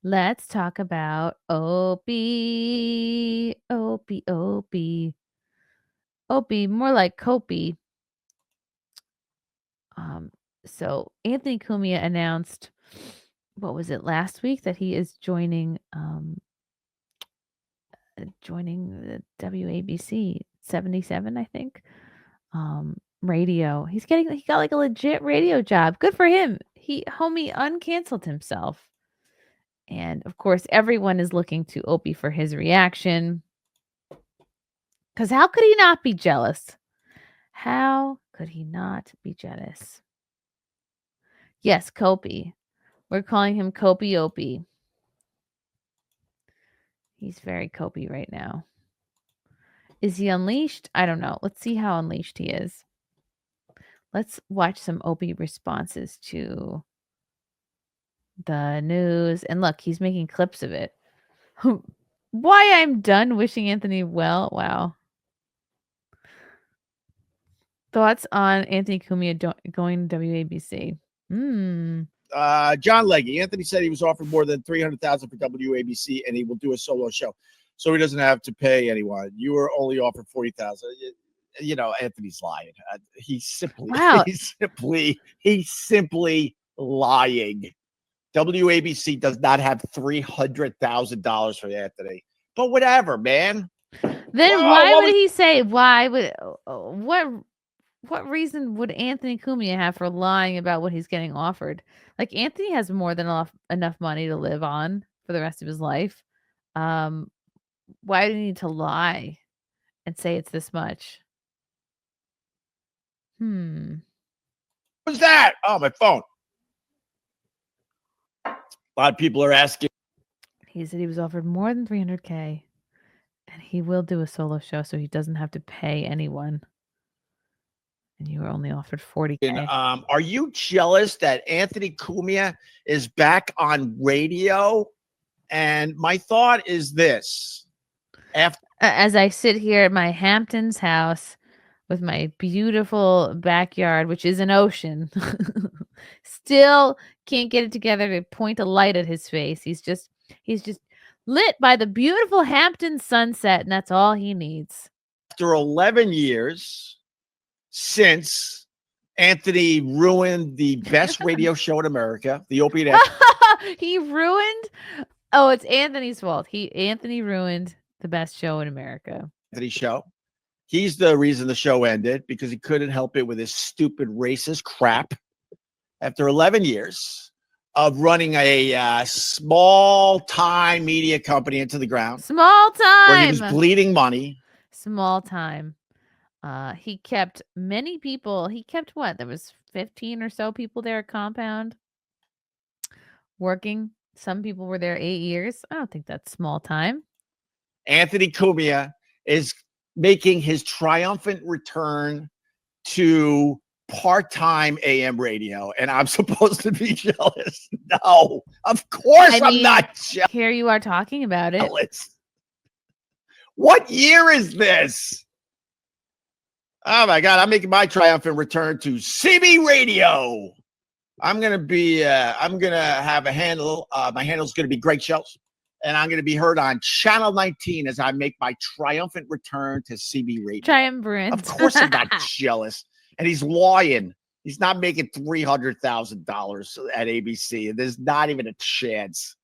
Let's talk about Opie. Opie, Opie. Opie, more like Copey. So Anthony Cumia announced, what was it, last week, that he is joining the WABC 77, I think. Radio. He got like a legit radio job. Good for him. Homie uncanceled himself. And of course, everyone is looking to Opie for his reaction. Because how could he not be jealous? How could he not be jealous? Yes, Copey. We're calling him Copey Opie. He's very Copey right now. Is he unleashed? I don't know. Let's see how unleashed he is. Let's watch some Opie responses to the news. And look, he's making clips of it. Why I'm done wishing Anthony well. Wow. Thoughts on Anthony Cumia going to WABC? John Legge. Anthony said he was offered more than $300,000 for WABC, and he will do a solo show, so he doesn't have to pay anyone. You were only offered $40,000. You know, Anthony's lying. He's simply lying. WABC does not have $300,000 for Anthony. But whatever, man. Then why would he say? Why would what reason would Anthony Cumia have for lying about what he's getting offered? Like, Anthony has more than enough money to live on for the rest of his life. Why do you need to lie and say it's this much? What's that? Oh, my phone. A lot of people are asking. He said he was offered more than $300K, and he will do a solo show so he doesn't have to pay anyone. And you were only offered $40K. Are you jealous that Anthony Cumia is back on radio? And my thought is this. As I sit here at my Hamptons house with my beautiful backyard, which is an ocean, still can't get it together to point a light at his face. He's just lit by the beautiful Hampton sunset, and that's all he needs. After 11 years since Anthony ruined the best radio show in America, the Opie and Anthony. He ruined? Oh, it's Anthony's fault. Anthony ruined the best show in America. Anthony show. He's the reason the show ended, because he couldn't help it with his stupid racist crap. After 11 years of running a small-time media company into the ground. Small time. Where he was bleeding money. Small time. He kept many people. He kept what? There was 15 or so people there at Compound working. Some people were there 8 years. I don't think that's small time. Anthony Cumia is making his triumphant return to part-time AM radio, and I'm supposed to be jealous. No, of course I'm not jealous. Here you are talking about it. What year is this? Oh my God, I'm making my triumphant return to CB Radio. I'm going to have a handle. My handle is going to be Greg Shells, and I'm going to be heard on Channel 19 as I make my triumphant return to CB Radio. Triumvirate. Of course I'm not jealous. And he's lying. He's not making $300,000 at ABC. And there's not even a chance.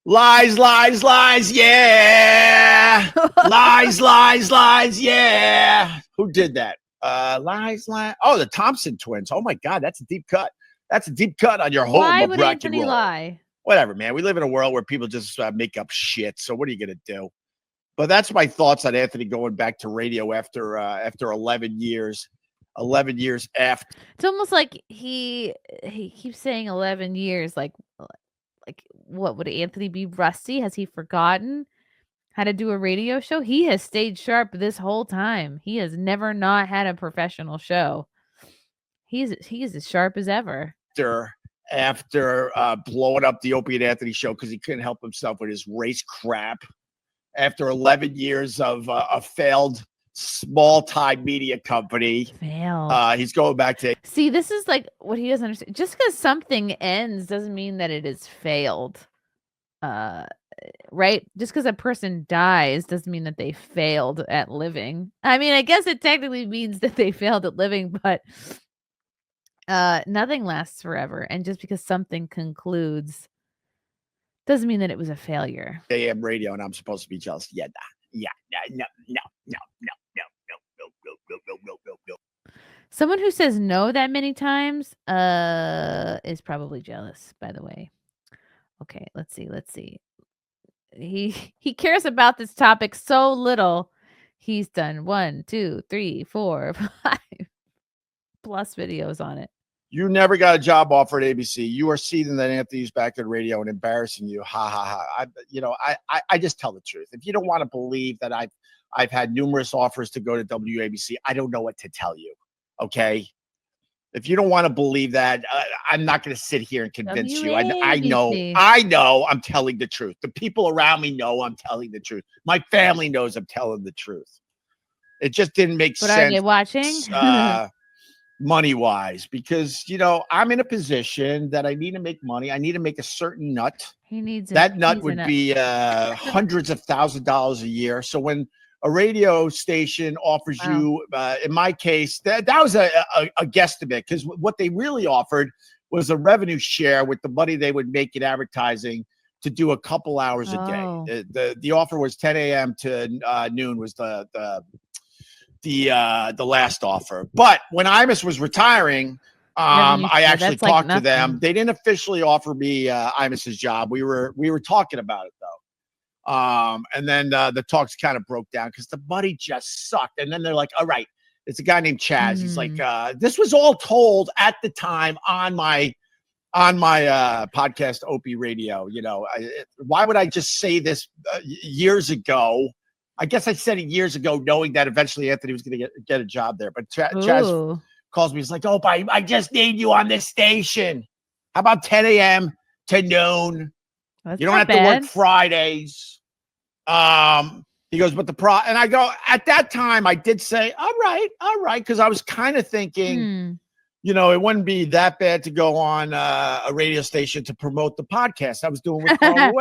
Lies, lies, lies, yeah. Lies, lies, lies, yeah. Who did that? Lies, lies. Oh, the Thompson twins. Oh my God, that's a deep cut. That's a deep cut on your whole. Why would Anthony lie? Whatever, man. We live in a world where people just make up shit. So what are you gonna do? But that's my thoughts on Anthony going back to radio after 11 years. 11 years after. It's almost like he keeps saying 11 years. Like what, would Anthony be rusty? Has he forgotten how to do a radio show? He has stayed sharp this whole time. He has never not had a professional show. He is as sharp as ever. After blowing up the Opie and Anthony show because he couldn't help himself with his race crap. After 11 years of a failed small time media company. Failed. He's going back to. See, this is like what he doesn't understand. Just because something ends doesn't mean that it is failed. Right? Just because a person dies doesn't mean that they failed at living. I mean, I guess it technically means that they failed at living, but nothing lasts forever. And just because something concludes doesn't mean that it was a failure. AM radio, and I'm supposed to be jealous. Yeah, no. Someone who says no that many times is probably jealous, by the way. Okay, let's see. He cares about this topic so little. He's done 1, 2, 3, 4, 5 plus videos on it. You never got a job offer at ABC. You are seething that Anthony's back at radio and embarrassing you. Ha ha ha. I just tell the truth. If you don't want to believe that I've had numerous offers to go to WABC, I don't know what to tell you. Okay. If you don't want to believe that, I'm not going to sit here and convince you. I know I'm telling the truth. The people around me know I'm telling the truth. My family knows I'm telling the truth. It just didn't make sense. But are they watching? Money wise, because I'm in a position that I need to make money. I need to make a certain nut. He needs that nut would be hundreds of $1,000s a year. So when a radio station offers you, in my case, that was a guesstimate, because what they really offered was a revenue share with the money they would make in advertising to do a couple hours a day. The offer was 10 a.m. to noon was the last offer. But when Imus was retiring, I actually talked to them. They didn't officially offer me Imus's job. We were talking about it though. And then the talks kind of broke down because the money just sucked. And then they're like, all right, it's a guy named Chaz. He's like, this was all told at the time on my podcast, Opie Radio. Why would I just say this years ago? I guess I said it years ago, knowing that eventually Anthony was going to get a job there. But Chaz calls me. He's like, "Oh, I just need you on this station. How about 10 a.m. to noon? You don't have to work Fridays." He goes, "But and I go, at that time, I did say, all right, because I was kind of thinking, it wouldn't be that bad to go on a radio station to promote the podcast I was doing with Carl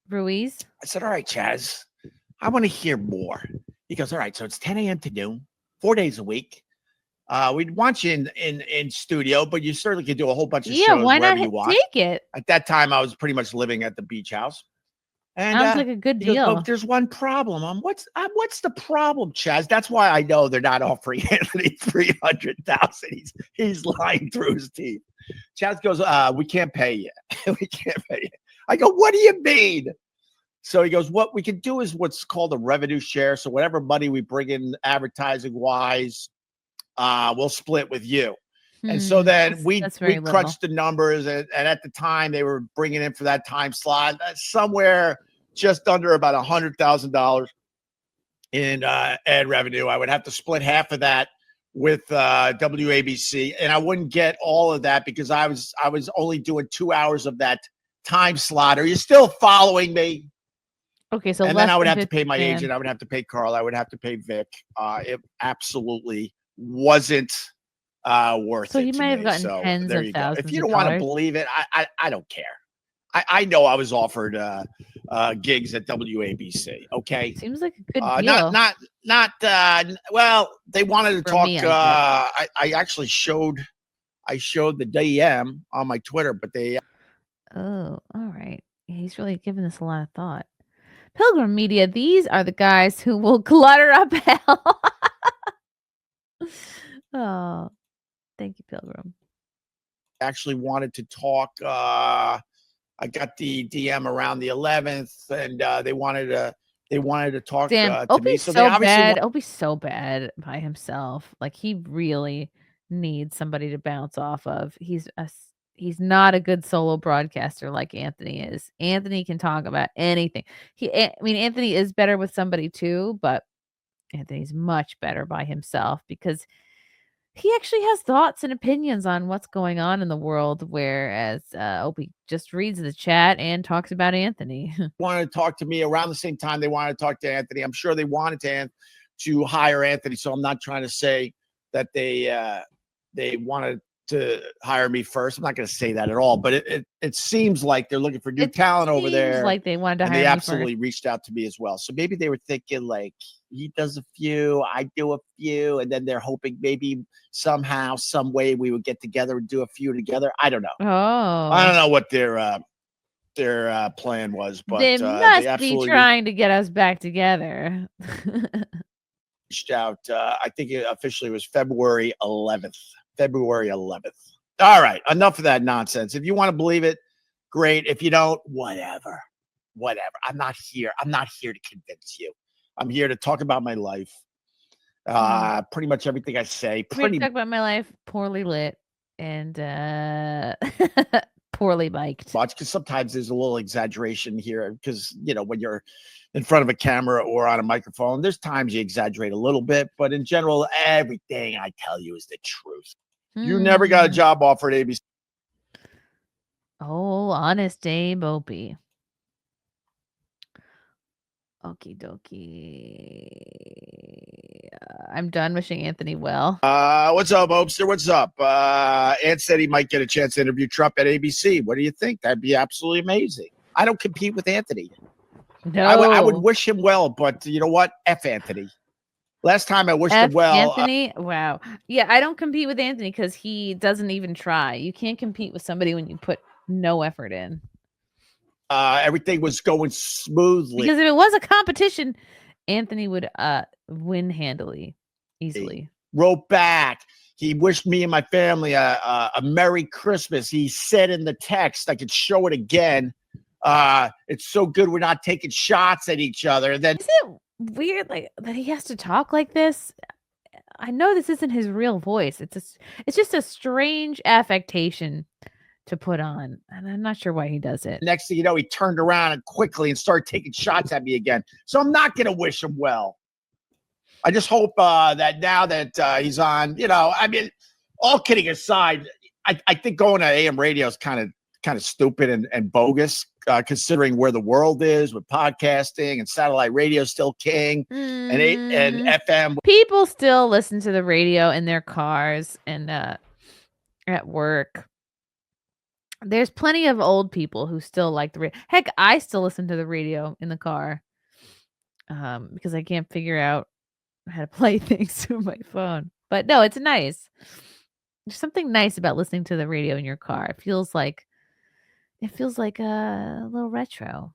Ruiz. I said, all right, Chaz, I want to hear more. He goes, all right, so it's 10 a.m. to noon, 4 days a week. We'd want you in studio, but you certainly could do a whole bunch of shows wherever you want. Take it. At that time, I was pretty much living at the beach house. And sounds like a good deal. Goes, there's one problem. What's the problem, Chaz? That's why I know they're not offering Anthony $300,000. He's lying through his teeth. Chaz goes, we can't pay you. We can't pay you. I go, what do you mean? So he goes, what we can do is what's called a revenue share. So whatever money we bring in advertising wise, we'll split with you. And so then we crunched the numbers, and at the time they were bringing in for that time slot somewhere just under about $100,000 in ad revenue. I would have to split half of that with WABC, and I wouldn't get all of that because I was only doing 2 hours of that time slot. Are you still following me? Okay, so and then I would have to pay my agent. I would have to pay Carl. I would have to pay Vic. It absolutely wasn't worth it. So you might have gotten tens of thousands. If you don't want to believe it, I don't care. I know I was offered gigs at WABC. Okay, seems like a good deal. Not. Well, they wanted to talk. I actually showed the DM on my Twitter, but they. Oh, all right. He's really giving this a lot of thought. Pilgrim Media, these are the guys who will clutter up hell. Oh, thank you, Pilgrim. Actually wanted to talk. I got the DM around the 11th, and they wanted to talk to me. So so bad. Opie's so bad by himself. Like, he really needs somebody to bounce off of. He's not a good solo broadcaster like Anthony is. Anthony can talk about anything. Anthony is better with somebody too, but Anthony's much better by himself because He actually has thoughts and opinions on what's going on in the world, whereas Opie just reads the chat and talks about Anthony. Wanted to talk to me around the same time they wanted to talk to Anthony. I'm sure they wanted to hire Anthony, so I'm not trying to say that they wanted to hire me first. I'm not going to say that at all, but it seems like they're looking for new talent over there. Like they wanted to and hire they me absolutely reached out to me as well. So maybe they were thinking like he does a few, I do a few, and then they're hoping maybe somehow, some way we would get together and do a few together. I don't know. I don't know what their plan was, but they must be trying to get us back together. Reached out. I think it officially was February 11th. February 11th. All right, enough of that nonsense. If you want to believe it, great. If you don't, whatever. I'm not here. I'm not here to convince you. I'm here to talk about my life. Pretty much everything I say. Talk about my life, poorly lit and poorly mic'd. Much, because sometimes there's a little exaggeration here. Because when you're in front of a camera or on a microphone, there's times you exaggerate a little bit, but in general, everything I tell you is the truth. You never got a job offer at ABC. Oh, honest Abe Opie. Okie dokie. I'm done wishing Anthony well. What's up, Opester? What's up? Ant said he might get a chance to interview Trump at ABC. What do you think? That'd be absolutely amazing. I don't compete with Anthony. No. I would wish him well, but you know what? F Anthony. Last time I wished him well. Anthony? Wow. Yeah, I don't compete with Anthony because he doesn't even try. You can't compete with somebody when you put no effort in. Everything was going smoothly. Because if it was a competition, Anthony would win handily, easily. He wrote back. He wished me and my family a Merry Christmas. He said in the text, I could show it again. It's so good we're not taking shots at each other. Then is it weird like that he has to talk like this? I know this isn't his real voice. It's just a strange affectation to put on, and I'm not sure why he does it. Next thing you know, he turned around and quickly and started taking shots at me again. So I'm not going to wish him well. I just hope that now that he's on, I mean, all kidding aside, I think going to AM radio is kind of stupid and bogus, considering where the world is with podcasting and satellite radio still king and FM. People still listen to the radio in their cars and at work. There's plenty of old people who still like the radio. Heck, I still listen to the radio in the car because I can't figure out how to play things through my phone. But no, it's nice. There's something nice about listening to the radio in your car. It feels like a little retro.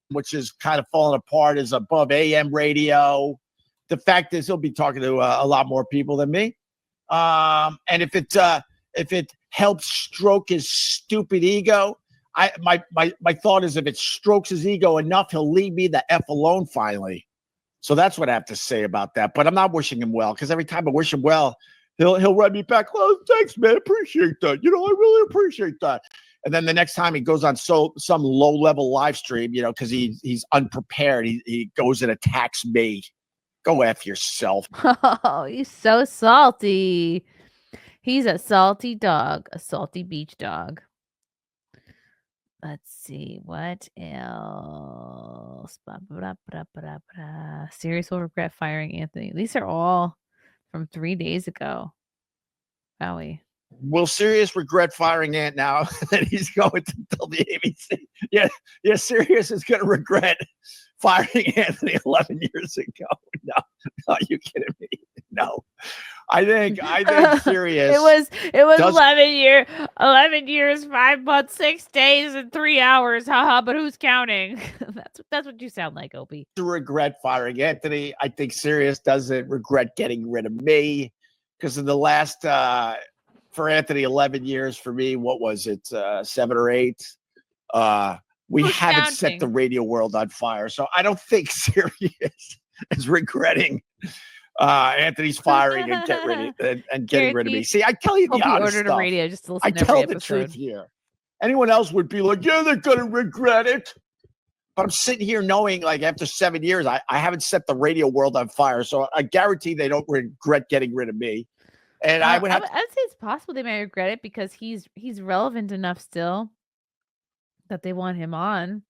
Which is kind of falling apart, is above AM radio. The fact is, he'll be talking to a lot more people than me. And if it helps stroke his stupid ego, my thought is if it strokes his ego enough, he'll leave me the F alone finally. So that's what I have to say about that. But I'm not wishing him well, because every time I wish him well, he'll write me back, "Oh, thanks, man. Appreciate that. I really appreciate that." And then the next time he goes on some low-level live stream, because he's unprepared, he goes and attacks me. Go F yourself. Oh, he's so salty. He's a salty dog, a salty beach dog. Let's see, what else? Sirius will regret firing Anthony. These are all from 3 days ago. Wowie. Will Sirius regret firing Ant now that he's going to tell the ABC? Yeah, Sirius is going to regret firing Anthony 11 years ago. No, are you kidding me? No. I think Sirius. it was 11 years, 5 months, 6 days, and 3 hours. Haha, but who's counting? That's what you sound like, Opie. To regret firing Anthony. I think Sirius doesn't regret getting rid of me, because in the last for Anthony 11 years, for me, what was it, 7 or 8? We who's haven't counting? Set the radio world on fire, so I don't think Sirius is regretting Anthony's firing and getting rid of me. See, I tell you the honest stuff. A radio just to listen I to tell every the truth here. Anyone else would be like, yeah, they're gonna regret it. But I'm sitting here knowing, like, after 7 years, I haven't set the radio world on fire, so I guarantee they don't regret getting rid of me. And I would have I'd say it's possible they may regret it because he's relevant enough still that they want him on.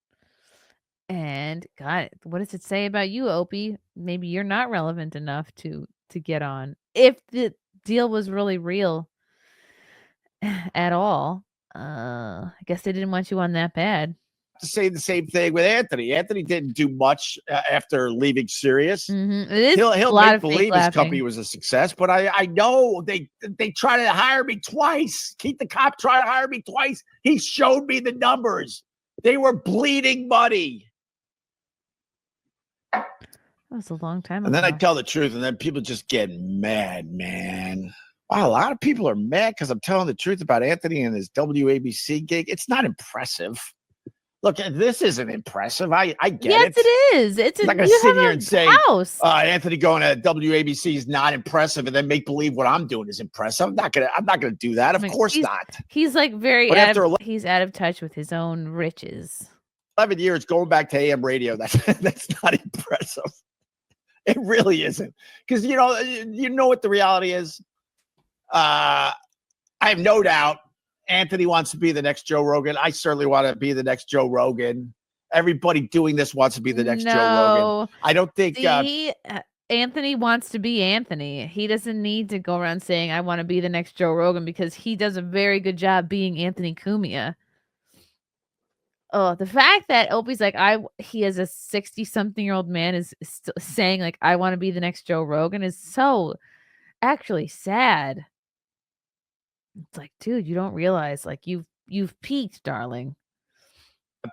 And God, what does it say about you, Opie? Maybe you're not relevant enough to get on. If the deal was really real at all, I guess they didn't want you on that bad. to say the same thing with Anthony. Anthony didn't do much after leaving Sirius. It is He'll a lot make of fake believe his company laughing. was a success, but I know they try to hire me twice. Keith the cop tried to hire me twice. He showed me the numbers. They were bleeding money. That was a long time And then I ago. tell the truth, and then people just get mad, man. Wow, a lot of people are mad because I'm telling the truth about Anthony and his WABC gig. It's not impressive. Look, this isn't impressive. I get Yes, it. it is. It's I'm a not going to you sit have here a and say house. Anthony going to WABC is not impressive, and then make believe what I'm doing is impressive. I'm not gonna do that. Of course not. He's like very But after he's out of touch with his own riches. 11 years going back to AM radio, that's not impressive. It really isn't. Because you know what the reality is? I have no doubt Anthony wants to be the next Joe Rogan. I certainly want to be the next Joe Rogan. Everybody doing this wants to be the next Joe Rogan. I don't think Anthony wants to be Anthony. He doesn't need to go around saying I want to be the next Joe Rogan because he does a very good job being Anthony Cumia. Oh, the fact that Opie's like he is a 60-something-year-old man is still saying like I want to be the next Joe Rogan is so actually sad. It's like, dude, you don't realize like you've peaked, darling.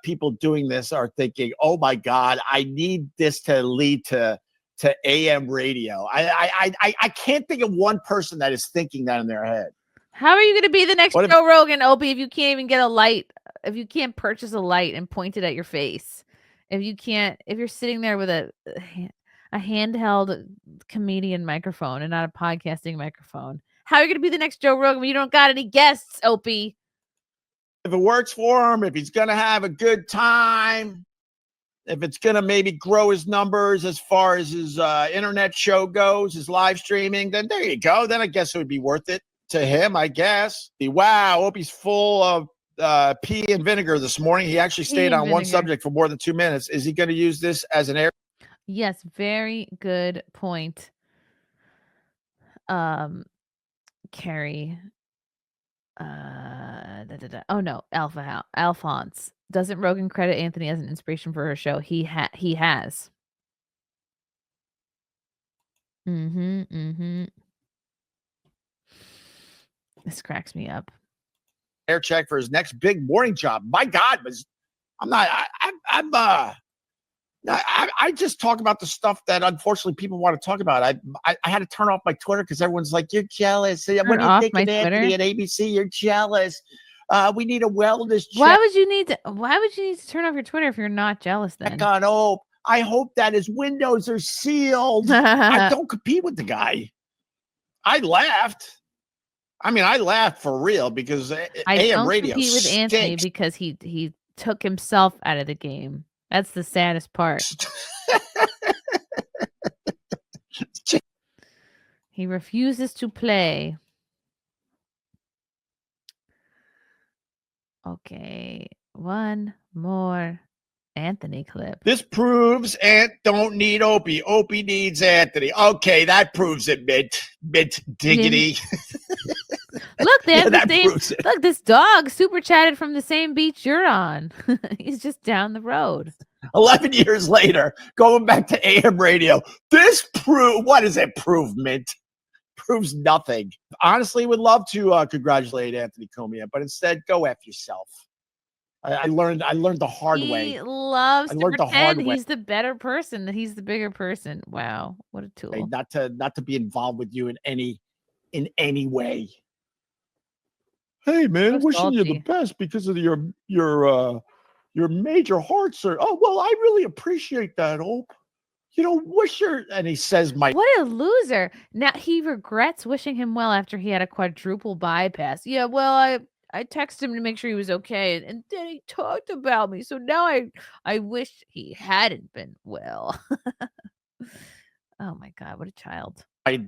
people doing this are thinking, "Oh my God, I need this to lead to AM radio." I can't think of one person that is thinking that in their head. How are you going to be the next Joe Rogan, Opie, if you can't even get a light? If you can't purchase a light and point it at your face, if you're sitting there with a handheld comedian microphone and not a podcasting microphone, how are you going to be the next Joe Rogan when you don't got any guests, Opie? If it works for him, if he's going to have a good time, if it's going to maybe grow his numbers as far as his internet show goes, his live streaming, then there you go. Then I guess it would be worth it to him, I guess. Wow, Opie's full of pea and vinegar this morning. He actually stayed on one subject for more than 2 minutes. Is he going to use this as an air? Yes, very good point. Carrie. Oh no, Alphonse. Doesn't Rogan credit Anthony as an inspiration for her show? He has. This cracks me up. Air check for his next big morning job. My God, I just talk about the stuff that unfortunately people want to talk about. I had to turn off my Twitter because everyone's like, "You're jealous. What do you think of Anthony at ABC? You're jealous. We need a wellness check." Why would you need to turn off your Twitter if you're not jealous then? I hope that his windows are sealed. I don't compete with the guy. I laughed. I mean, I laughed for real because AM radio compete with Anthony because he took himself out of the game. That's the saddest part. He refuses to play. Okay, one more Anthony clip. This proves Ant don't need Opie. Opie needs Anthony. Okay, that proves it, Mint diggity. Look, they have the same. Look, this dog super chatted from the same beach you're on. He's just down the road. 11 years later, going back to AM radio. This what does it prove, Mint? Proves nothing. Honestly, would love to congratulate Anthony Cumia, but instead, go F yourself. I learned the hard way. He loves to pretend he's the better person, that he's the bigger person. Wow, what a tool. Hey, not to be involved with you in any way. Hey man, wishing you the best because of your major heart surgery. Oh well, I really appreciate that, Hope. Wish her. And he says, what a loser. Now he regrets wishing him well after he had a quadruple bypass. Yeah, well, I texted him to make sure he was okay, and then he talked about me. So now I wish he hadn't been well. Oh my God, what a child.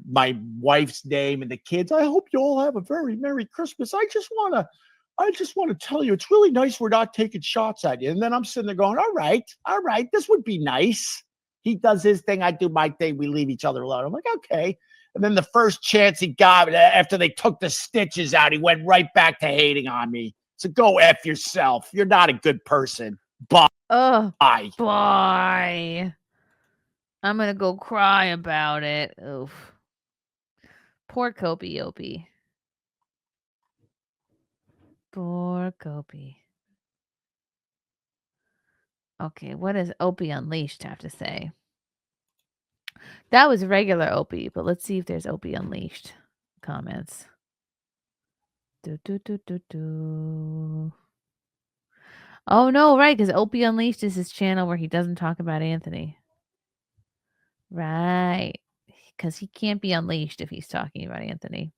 my wife's name and the kids. I hope you all have a very Merry Christmas. I just want to tell you, it's really nice we're not taking shots at you. And then I'm sitting there going, all right, this would be nice. He does his thing, I do my thing, we leave each other alone. I'm like, okay. And then the first chance he got after they took the stitches out, he went right back to hating on me. So go F yourself. You're not a good person. Bye. Oh, Bye. bye. I'm gonna go cry about it. Oof. Poor Opie. Poor Opie. Okay, what does Opie Unleashed have to say? That was regular Opie, but let's see if there's Opie Unleashed comments. Oh no, right, because Opie Unleashed is his channel where he doesn't talk about Anthony. Right, because he can't be unleashed if he's talking about Anthony.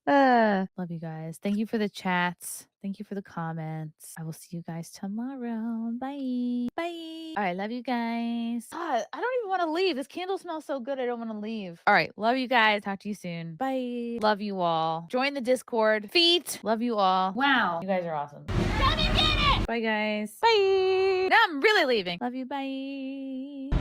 Love you guys. Thank you for the chats. Thank you for the comments. I will see you guys tomorrow. Bye. Bye. All right. Love you guys. God, I don't even want to leave. This candle smells so good. I don't want to leave. All right. Love you guys. Talk to you soon. Bye. Love you all. Join the Discord. Feet. Love you all. Wow. You guys are awesome. Bye, guys. Bye. Now I'm really leaving. Love you. Bye.